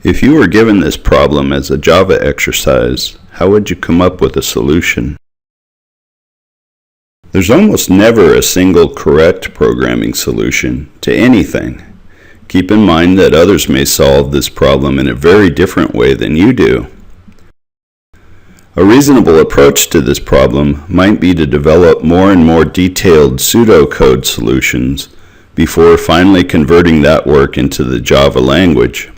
If you were given this problem as a Java exercise, how would you come up with a solution? There's almost never a single correct programming solution to anything. Keep in mind that others may solve this problem in a very different way than you do. A reasonable approach to this problem might be to develop more and more detailed pseudocode solutions before finally converting that work into the Java language.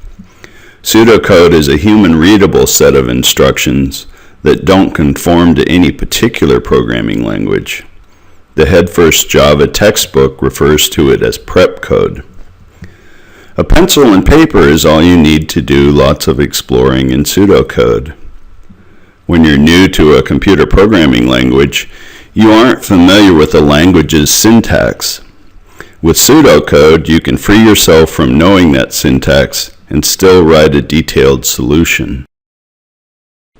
Pseudocode is a human-readable set of instructions that don't conform to any particular programming language. The Headfirst Java textbook refers to it as prep code. A pencil and paper is all you need to do lots of exploring in pseudocode. When you're new to a computer programming language, you aren't familiar with the language's syntax. With pseudocode, you can free yourself from knowing that syntax and still write a detailed solution.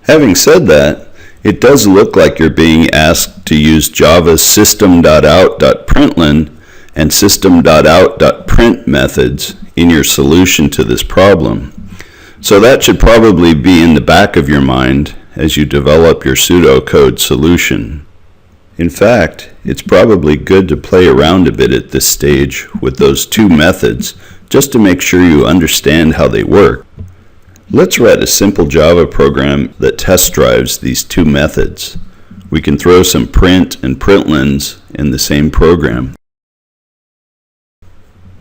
Having said that, it does look like you're being asked to use Java's System.out.println and System.out.print methods in your solution to this problem. So that should probably be in the back of your mind as you develop your pseudocode solution. In fact, it's probably good to play around a bit at this stage with those two methods just to make sure you understand how they work. Let's write a simple Java program that test drives these two methods. We can throw some print and printlns in the same program.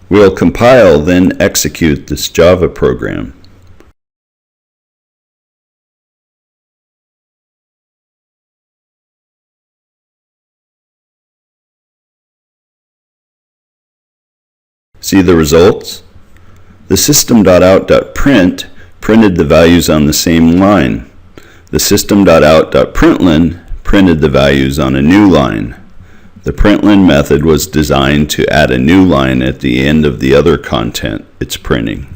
We'll compile, then execute this Java program. See the results? The System.out.print printed the values on the same line. The System.out.println printed the values on a new line. The println method was designed to add a new line at the end of the other content it's printing.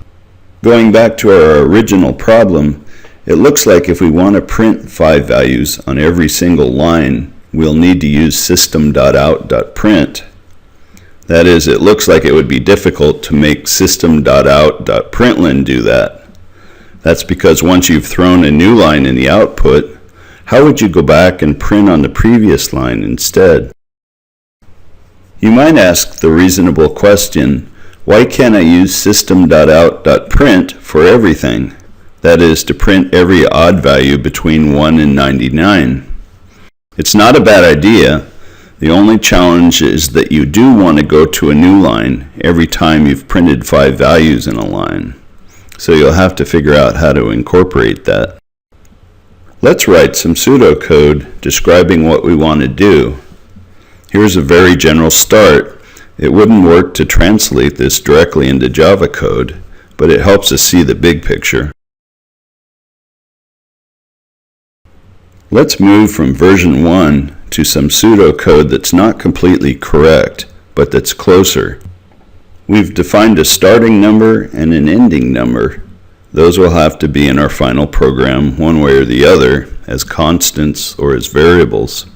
Going back to our original problem, it looks like if we want to print 5 values on every single line, we'll need to use System.out.print. That is, it looks like it would be difficult to make System.out.println do that. That's because once you've thrown a new line in the output, how would you go back and print on the previous line instead? You might ask the reasonable question, why can't I use System.out.print for everything? That is, to print every odd value between 1 and 99. It's not a bad idea. The only challenge is that you do want to go to a new line every time you've printed 5 values in a line. So you'll have to figure out how to incorporate that. Let's write some pseudocode describing what we want to do. Here's a very general start. It wouldn't work to translate this directly into Java code, but it helps us see the big picture. Let's move from version 1 to some pseudocode that's not completely correct, but that's closer. We've defined a starting number and an ending number. Those will have to be in our final program one way or the other, as constants or as variables.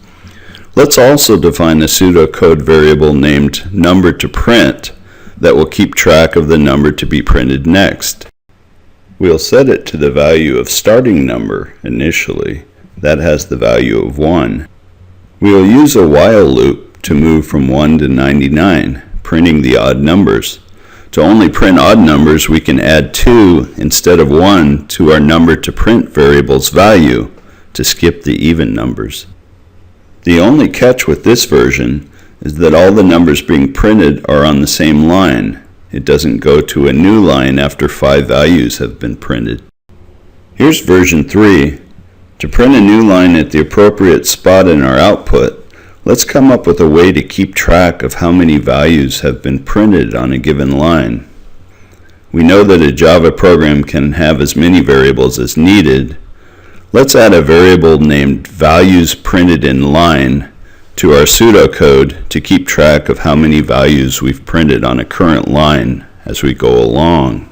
Let's also define a pseudocode variable named number_to_print that will keep track of the number to be printed next. We'll set it to the value of starting number initially. That has the value of 1. We'll use a while loop to move from 1 to 99, printing the odd numbers. To only print odd numbers, we can add 2 instead of 1 to our number_to_print variable's value to skip the even numbers. The only catch with this version is that all the numbers being printed are on the same line. It doesn't go to a new line after 5 values have been printed. Here's version 3. To print a new line at the appropriate spot in our output, let's come up with a way to keep track of how many values have been printed on a given line. We know that a Java program can have as many variables as needed. Let's add a variable named valuesPrintedInLine to our pseudocode to keep track of how many values we've printed on a current line as we go along.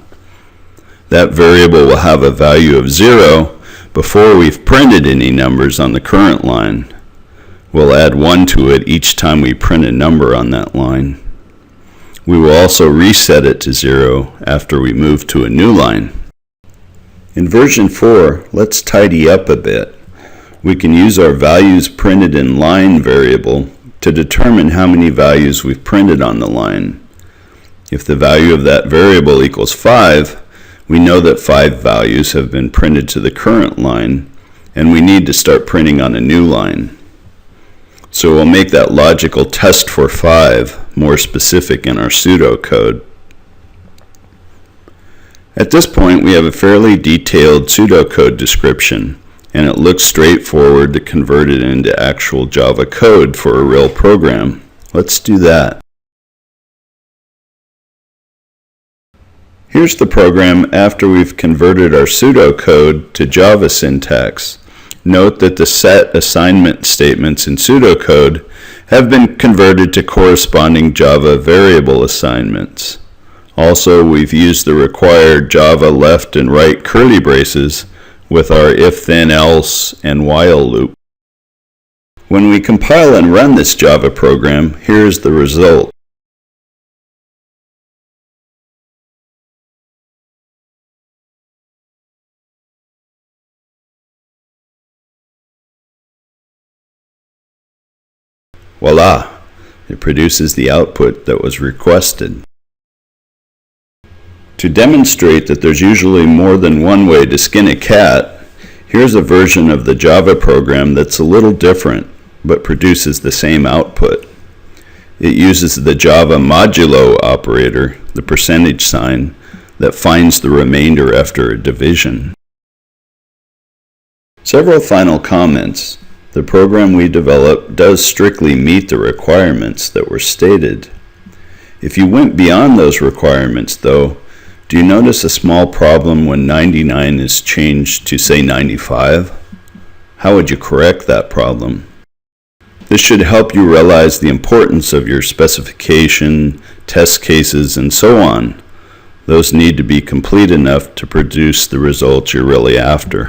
That variable will have a value of 0 before we've printed any numbers on the current line. We'll add 1 to it each time we print a number on that line. We will also reset it to 0 after we move to a new line. In version 4, let's tidy up a bit. We can use our values printed in line variable to determine how many values we've printed on the line. If the value of that variable equals 5, we know that 5 values have been printed to the current line, and we need to start printing on a new line. So we'll make that logical test for 5 more specific in our pseudocode. At this point, we have a fairly detailed pseudocode description, and it looks straightforward to convert it into actual Java code for a real program. Let's do that. Here's the program after we've converted our pseudocode to Java syntax. Note that the set assignment statements in pseudocode have been converted to corresponding Java variable assignments. Also, we've used the required Java left and right curly braces with our if, then, else, and while loop. When we compile and run this Java program, here's the result. Voila! It produces the output that was requested. To demonstrate that there's usually more than one way to skin a cat, here's a version of the Java program that's a little different, but produces the same output. It uses the Java modulo operator, the percentage sign, that finds the remainder after a division. Several final comments. The program we developed does strictly meet the requirements that were stated. If you went beyond those requirements, though, do you notice a small problem when 99 is changed to, say, 95? How would you correct that problem? This should help you realize the importance of your specification, test cases, and so on. Those need to be complete enough to produce the results you're really after.